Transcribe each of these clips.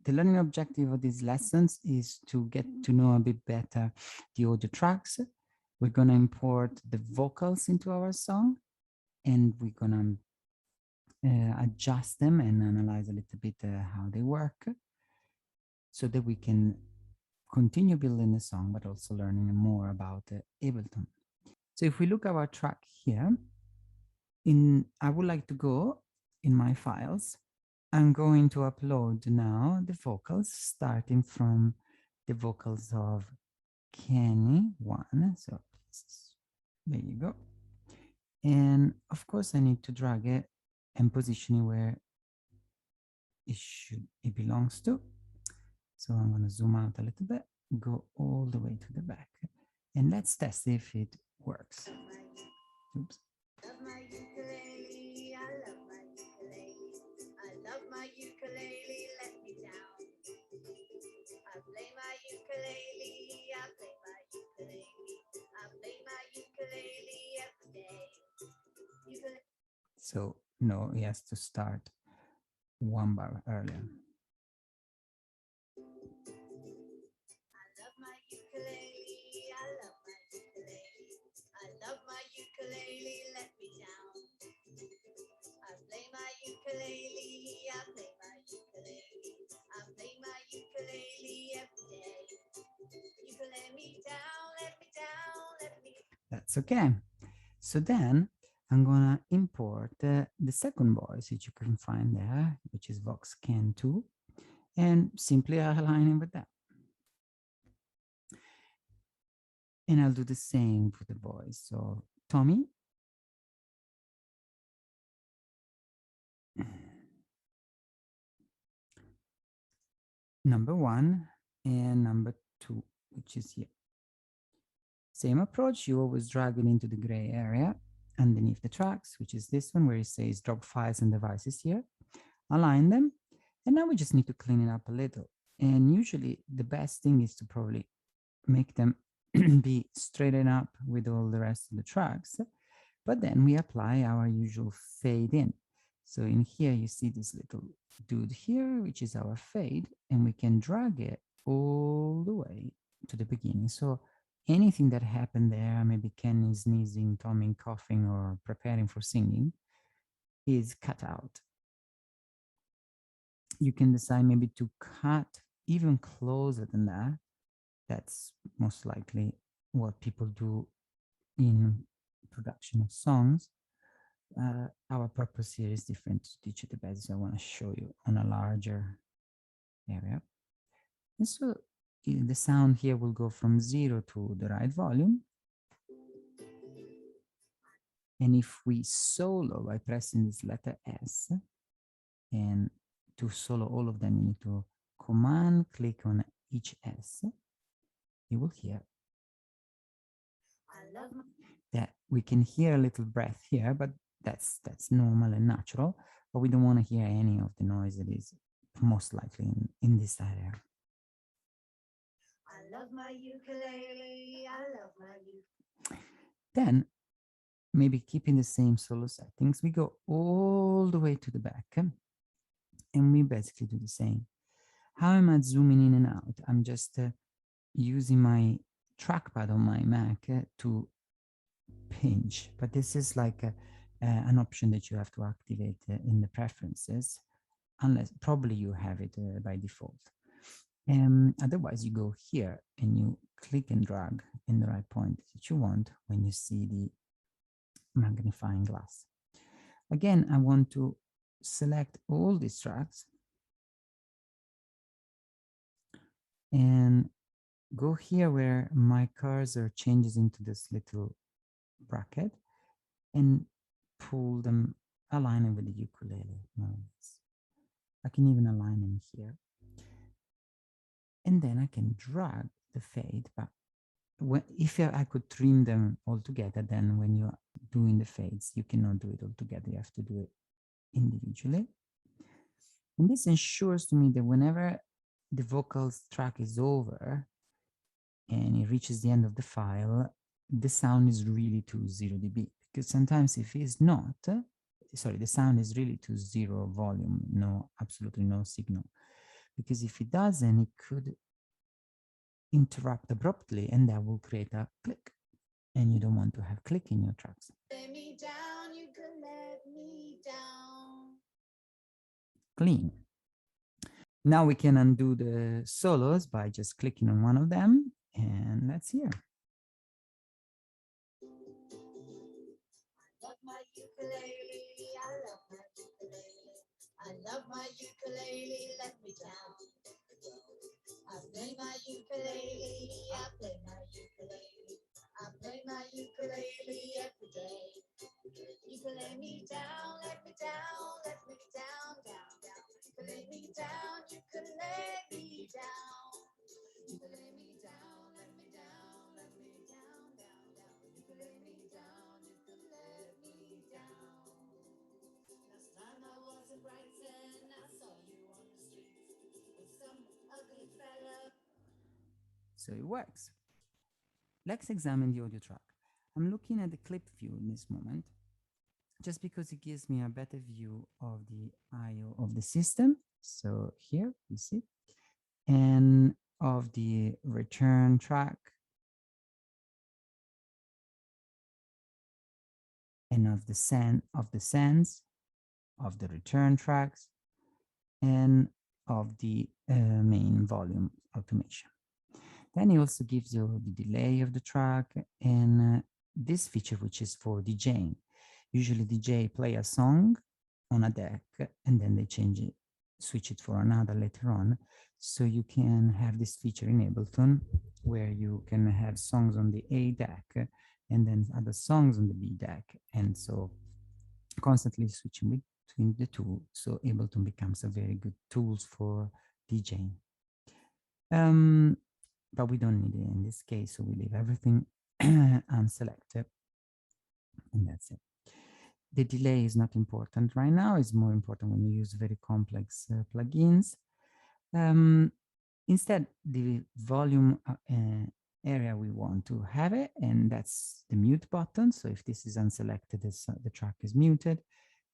the learning objective of these lessons is to get to know a bit better the audio tracks. We're going to import the vocals into our song, and we're going to adjust them and analyze a little bit how they work, so that we can continue building the song, but also learning more about Ableton. So if we look at our track here, I would like to go in my files. I'm going to upload now the vocals, starting from the vocals of Kenny 1. So there you go. And of course I need to drag it and position it where it belongs to. So I'm going to zoom out a little bit, go all the way to the back, and let's test if it works. Oops. Love my ukulele, I love my ukulele. I love my ukulele, let me down. I play my ukulele, I play my ukulele. I play my ukulele every day. So no, he has to start one bar earlier. I love my ukulele, I love my ukulele. I love my ukulele, let me down. I play my ukulele, I play my ukulele. I play my ukulele every day. You can let me down, let me down, let me. That's okay. So then I'm gonna import the second voice, which you can find there, which is Vox Can 2, and simply align it with that. And I'll do the same for the voice. So Tommy. Number 1 and number 2, which is here. Same approach, you always drag it into the gray area underneath the tracks, which is this one where it says drop files and devices here. Align them, and now we just need to clean it up a little. And usually the best thing is to probably make them be straightened up with all the rest of the tracks, but then we apply our usual fade in. So in here you see this little dude here, which is our fade, and we can drag it all the way to the beginning. So anything that happened there, maybe Ken is sneezing, Tommy coughing, or preparing for singing, is cut out. You can decide maybe to cut even closer than that. That's most likely what people do in production of songs. Our purpose here is different to teach you the basics. I want to show you on a larger area. And so the sound here will go from 0 to the right volume. And if we solo by pressing this letter S, and to solo all of them, you need to command click on each S, you will hear that we can hear a little breath here, but that's normal and natural, but we don't want to hear any of the noise that is most likely in this area. I love my ukulele, I love my ukulele. Then, maybe keeping the same solo settings, we go all the way to the back, and we basically do the same. How am I zooming in and out? I'm just using my trackpad on my Mac to pinch, but this is like an option that you have to activate in the preferences, unless probably you have it by default. Otherwise, you go here and you click and drag in the right point that you want when you see the magnifying glass. Again, I want to select all these tracks and go here where my cursor changes into this little bracket and pull them, align it with the ukulele. I can even align them here. And then I can drag the fade, but if I could trim them all together, then when you're doing the fades, you cannot do it all together. You have to do it individually. And this ensures to me that whenever the vocals track is over and it reaches the end of the file, the sound is really to 0 dB. Because sometimes if it's not, sorry, the sound is really to 0 volume, absolutely no signal. because if it doesn't, it could interrupt abruptly and that will create a click. And you don't want to have click in your tracks. Let me down, you can let me down. Clean. Now we can undo the solos by just clicking on one of them, and let's hear. I love my ukulele, I love my ukulele. I love my ukulele, let me down. I play my ukulele, I play my ukulele. I play my ukulele every day. You can lay me down, let me down, let me down, down, down. You can lay me down, you can lay me down. You can lay me down, let me down, let me down, down, down. You can lay me down, you can let me down. Last time I was in Brighton, I saw you on the street with some ugly fella. So it works. Let's examine the audio track. I'm looking at the clip view in this moment, just because it gives me a better view of the I/O of the system. So here you see, and of the return track, and of the send of the sends, of the return tracks, and of the main volume automation. Then it also gives you the delay of the track and this feature, which is for DJing. Usually DJ play a song on a deck and then they change it, switch it for another later on. So you can have this feature in Ableton where you can have songs on the A deck and then other songs on the B deck. And so constantly switching between the two. So Ableton becomes a very good tool for DJing. But we don't need it in this case, so we leave everything unselected, and that's it. The delay is not important right now. It's more important when you use very complex plugins. Instead, the volume area we want to have it, and that's the mute button. So if this is unselected, the track is muted.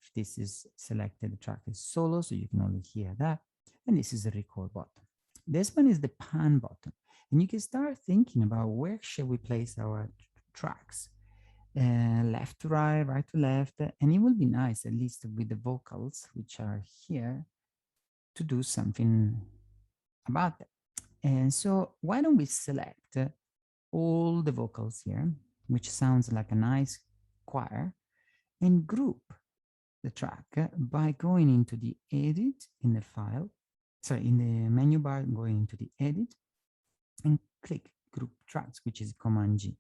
If this is selected, the track is solo, so you can only hear that. And this is the record button. This one is the pan button. And you can start thinking about where shall we place our tracks. Left to right, right to left, and it will be nice, at least with the vocals, which are here, to do something about it. And so why don't we select all the vocals here, which sounds like a nice choir, and group the track by going into the edit in the file, sorry, in the menu bar, going into the edit and click group tracks, which is Command G.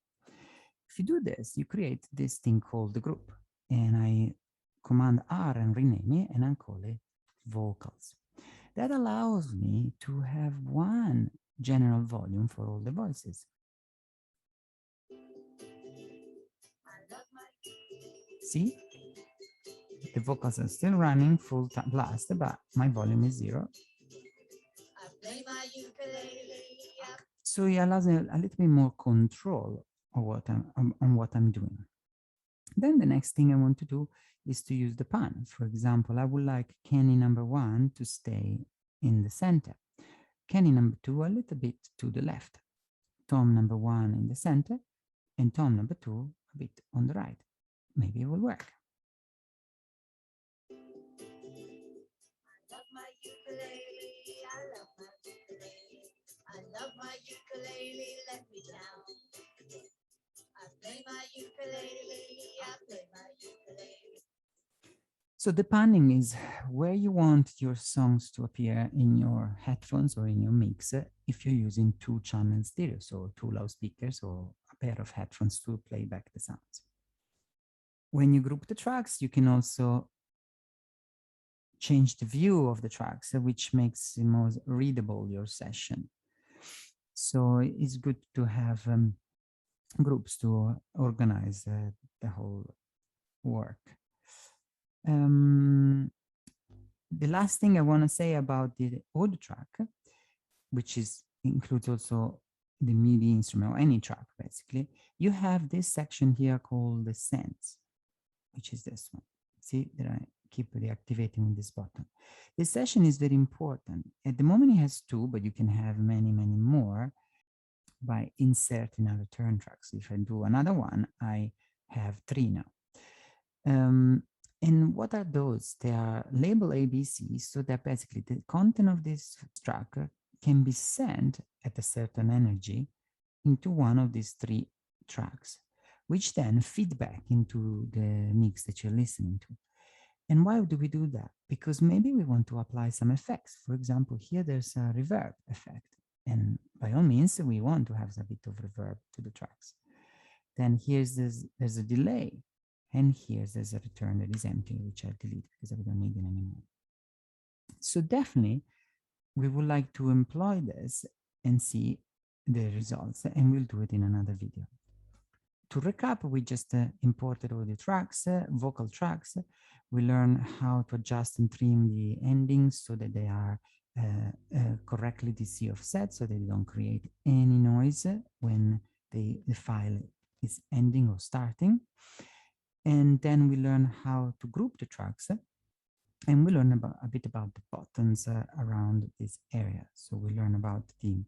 If you do this, you create this thing called the group, and I Command R and rename it, and I call it vocals. That allows me to have one general volume for all the voices. See, the vocals are still running full blast, but my volume is 0. So it allows me a little bit more control of what I'm doing. Then the next thing I want to do is to use the pan. For example, I would like Kenny number 1 to stay in the center, Kenny number 2 a little bit to the left, Tom number 1 in the center, and Tom number 2 a bit on the right. Maybe it will work. I love my ukulele, I love my ukulele. I love my ukulele, let me down. I play my ukulele, I play my ukulele. So the panning is where you want your songs to appear in your headphones or in your mix if you're using 2-channel stereo, so 2 loudspeakers or a pair of headphones to play back the sounds. When you group the tracks, you can also change the view of the tracks, which makes it more readable, your session. So it's good to have groups to organize the whole work. The last thing I want to say about the audio track, which includes also the MIDI instrument or any track, basically, you have this section here called the sends, which is this one. See, there keep deactivating with this button. This session is very important. At the moment it has 2, but you can have many, many more by inserting a return track. So if I do another one, I have 3 now. And what are those? They are labeled ABC, so that basically the content of this track can be sent at a certain energy into one of these 3 tracks, which then feed back into the mix that you're listening to. And why do we do that? Because maybe we want to apply some effects. For example, here there's a reverb effect. And by all means, we want to have a bit of reverb to the tracks. Then there's a delay. And there's a return that is empty, which I delete because I don't need it anymore. So definitely, we would like to employ this and see the results, and we'll do it in another video. To recap, we just imported audio tracks, vocal tracks. We learn how to adjust and trim the endings so that they are correctly DC offset, so they don't create any noise when the file is ending or starting. And then we learn how to group the tracks, and we learn a bit about the buttons around this area. So we learn about the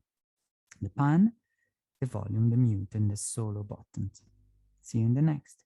pan, the volume, the mute, and the solo buttons. See you in the next.